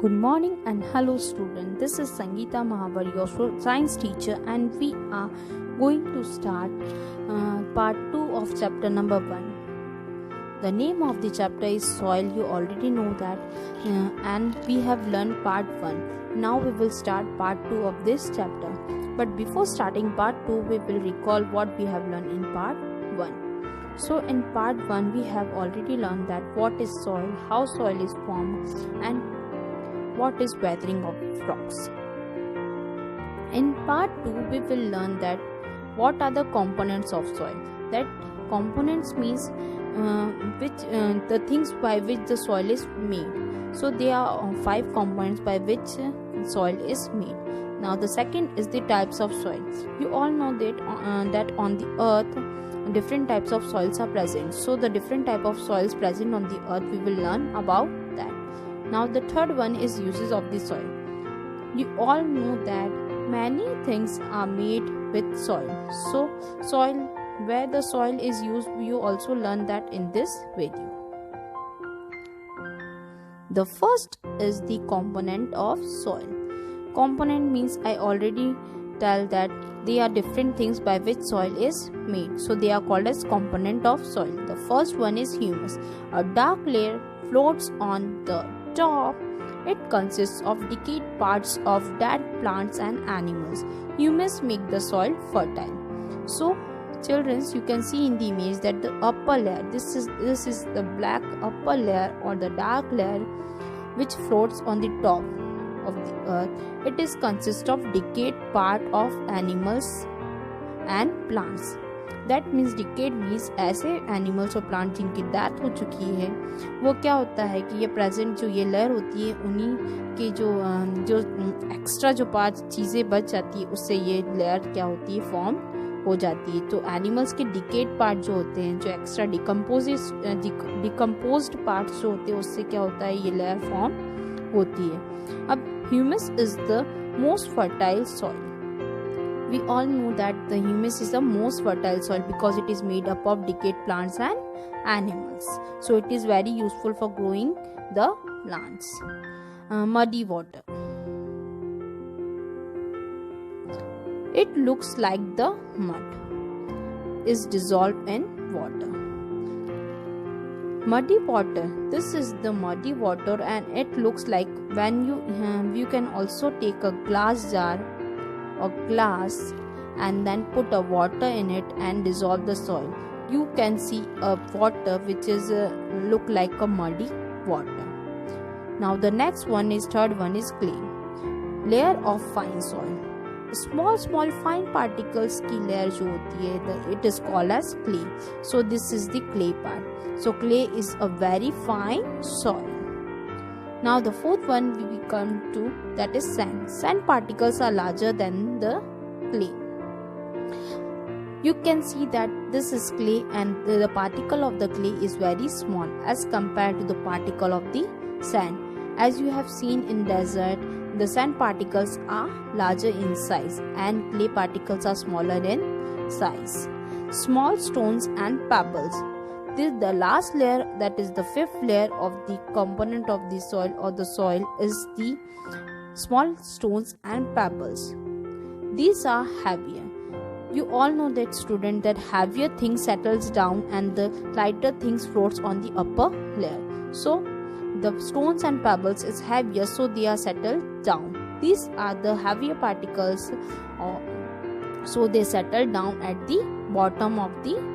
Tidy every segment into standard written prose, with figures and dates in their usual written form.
Good morning and hello student. This is Sangeeta Mahavar, your science teacher, and we are going to start part 2 of chapter number 1. The name of the chapter is soil. You already know that, and we have learned part 1. Now we will start part 2 of this chapter. But before starting part 2, we will recall what we have learned in part 1. So in part 1 we have already learned that what is soil, how soil is formed, and what is weathering of rocks. In part 2 we will learn that what are the components of soil. That components means the things by which the soil is made. So there are 5 components by which soil is made. Now the second is the types of soil. You all know that on the earth different types of soils are present. So the different type of soils present on the earth we will learn about that. Now the third one is uses of the soil. You all know that many things are made with soil. So soil, where the soil is used, you also learn that in this video. The first is the component of soil. Component means I already tell that they are different things by which soil is made. So they are called as component of soil. The first one is humus. A dark layer floats on the top. It consists of decayed parts of dead plants and animals. Humus make the soil fertile. So children, you can see in the image that the upper layer, this is the black upper layer or the dark layer which floats on the top of the earth. It is consist of decayed part of animals and plants. That means decayed means ऐसे animals और plant जिनकी death हो चुकी है, वो क्या होता है कि ये प्रेजेंट जो ये लेयर होती है उन्हीं के जो एक्स्ट्रा जो 5 चीज़ें बच जाती है उससे ये लेयर क्या होती है फॉर्म हो जाती है. तो एनिमल्स के डिकेड पार्ट जो होते हैं, जो एक्स्ट्रा डिकम्पोज्ड पार्ट्स जो होते हैं उससे क्या होता है ये लेयर फॉर्म होती है. अब humus is the most fertile soil. We all know that the humus is the most fertile soil because it is made up of decayed plants and animals. So it is very useful for growing the plants. Muddy water. It looks like the mud is dissolved in water. Muddy water. This is the muddy water, and it looks like when you can also take a glass jar or glass and then put a water in it and dissolve the soil. You can see a water which is look like a muddy water. Now the next one is third one is clay. Layer of fine soil. Small fine particles की layer जो होती है, it is called as clay. So this is the clay part. So clay is a very fine soil. Now the fourth one we come to, that is sand. Sand particles are larger than the clay. You can see that this is clay and the particle of the clay is very small as compared to the particle of the sand. As you have seen in desert, the sand particles are larger in size and clay particles are smaller in size. Small stones and pebbles. The last layer, that is the fifth layer of the component of the soil or the soil, is the small stones and pebbles. These are heavier. You all know that student that heavier things settles down and the lighter things floats on the upper layer. So the stones and pebbles is heavier, so they are settled down. These are the heavier particles, so they settle down at the bottom of the earth.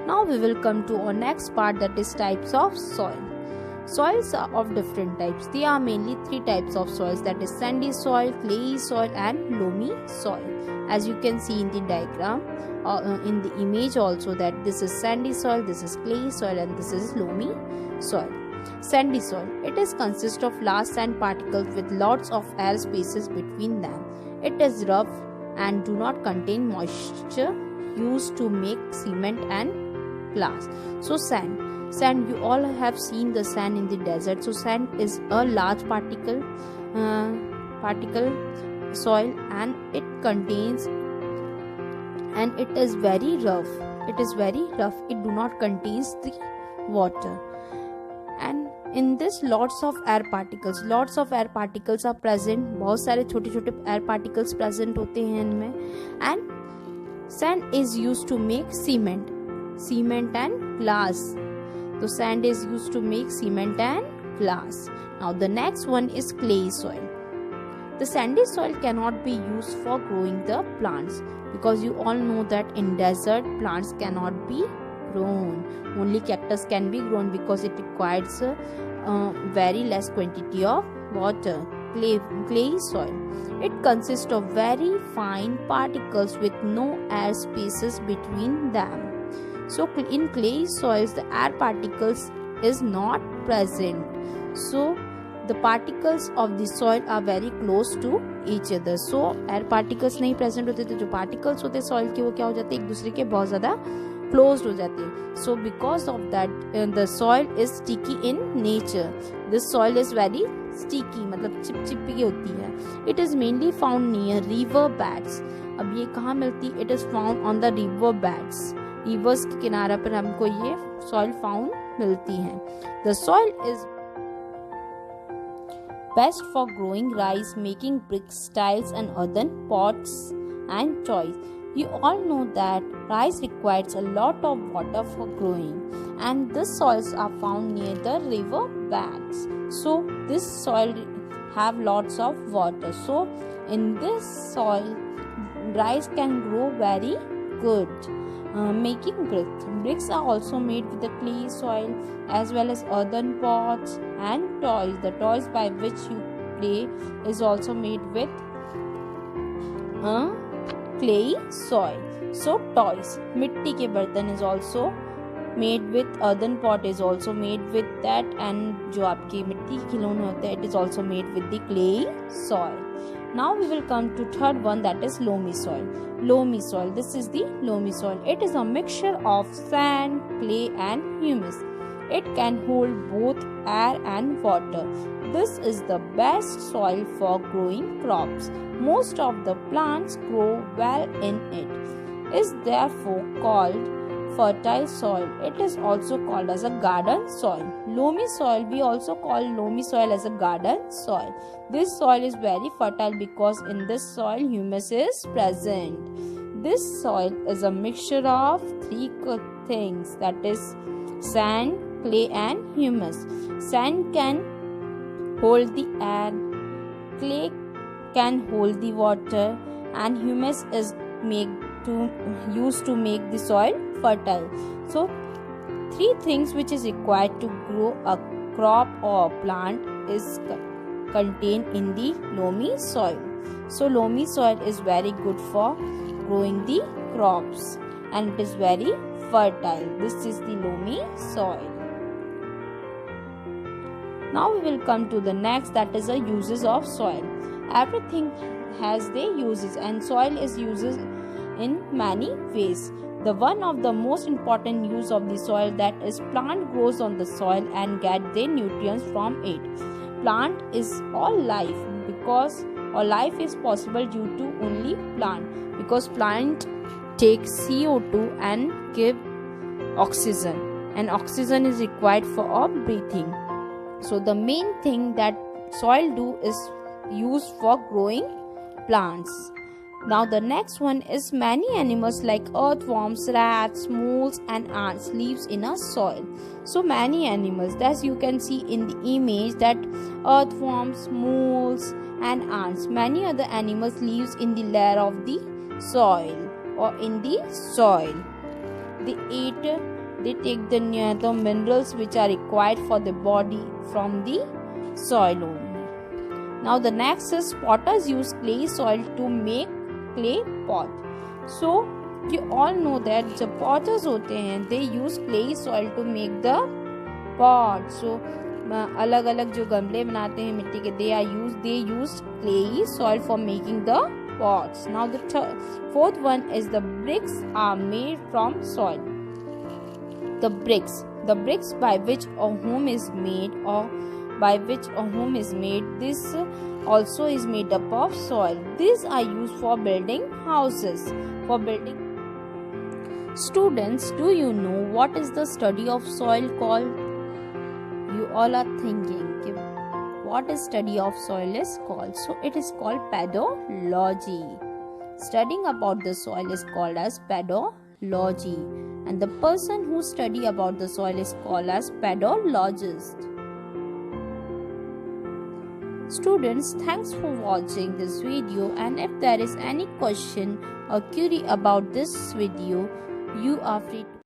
Now we will come to our next part, that is types of soil. Soils are of different types. There are mainly 3 types of soils, that is sandy soil, clayey soil and loamy soil. As you can see in the diagram, in the image also, that this is sandy soil, this is clayey soil and this is loamy soil. Sandy soil. It is consist of large sand particles with lots of air spaces between them. It is rough and do not contain moisture used to make cement and glass. So sand, you all have seen the sand in the desert. So sand is a large particle soil and it contains, and it is very rough. It do not contains the water. And In this lots of air particles are present. बहुत सारे छोटे छोटे air particles present होते हैं इनमें. And sand is used to make cement and glass. So sand is used to make cement and glass. Now the next one is clay soil. The sandy soil cannot be used for growing the plants, because you all know that in desert plants cannot be grown. Only cactus can be grown because it requires very less quantity of water. Clay soil. It consists of very fine particles with no air spaces between them. So in clay soils the air particles is not present. So the particles of the soil are very close to each other. So air particles नहीं present होते, तो जो particles होते soil के वो क्या हो जाते हैं, एक दूसरे के बहुत ज़्यादा closed हो जाते हैं. So because of that the soil is sticky in nature. This soil is very sticky, मतलब चिपचिपी होती है. It is mainly found near river beds. अब ये कहाँ मिलती? It is found on the river beds. Rivers के किनारे पर हमको ये soil found मिलती है. The soil is best for growing rice, making bricks, tiles and earthen pots and toys. You all know that rice requires a lot of water for growing, and these soils are found near the river banks. So this soil have lots of water. So in this soil rice can grow very good. Making bricks are also made with the clay soil, as well as earthen pots and toys. The toys by which you play is also made with clay soil. So toys, मिट्टी के बर्तन is also made with, earthen pot is also made with that, and जो आपके मिट्टी के खिलौने होते हैं, it is also made with the clay soil. Now we will come to third one, that is loamy soil. Loamy soil. This is the loamy soil. It is a mixture of sand, clay and humus. It can hold both air and water. This is the best soil for growing crops. Most of the plants grow well in it. It is therefore called fertile soil. It is also called as a garden soil. Loamy soil, we also call loamy soil as a garden soil. This soil is very fertile because in this soil humus is present. This soil is a mixture of three things, that is sand, clay and humus. Sand can hold the air, clay can hold the water, and humus is used to make the soil fertile. So three things which is required to grow a crop or a plant is contained in the loamy soil. So loamy soil is very good for growing the crops and it is very fertile. This is the loamy soil. Now we will come to the next, that is the uses of soil. Everything has their uses and soil is uses in many ways. The one of the most important use of the soil, that is plant grows on the soil and get their nutrients from it. Plant is all life because all life is possible due to only plant, because plant take CO2 and give oxygen, and oxygen is required for our breathing. So the main thing that soil do is used for growing plants. Now the next one is many animals like earthworms, rats, moles and ants lives in a soil. So many animals, as you can see in the image, that earthworms, moles and ants, many other animals lives in the layer of the soil or in the soil. They take the minerals which are required for the body from the soil only. Now the next is potters use clay soil to make clay pot. So you all know that the potters होते हैं, they use clay soil to make the pot. So अलग अलग जो गमले बनाते हैं मिट्टी के, they use clay soil for making the pots. Now the fourth one is the bricks are made from soil. The bricks by which a home is made, this also is made up of soil. These are used for building houses. Students, do you know what is the study of soil called? you all are thinking what is study of soil is called. So it is called pedology. Studying about the soil is called as pedology, and the person who study about the soil is called as pedologist. Students, thanks for watching this video, and if there is any question or query about this video, you are free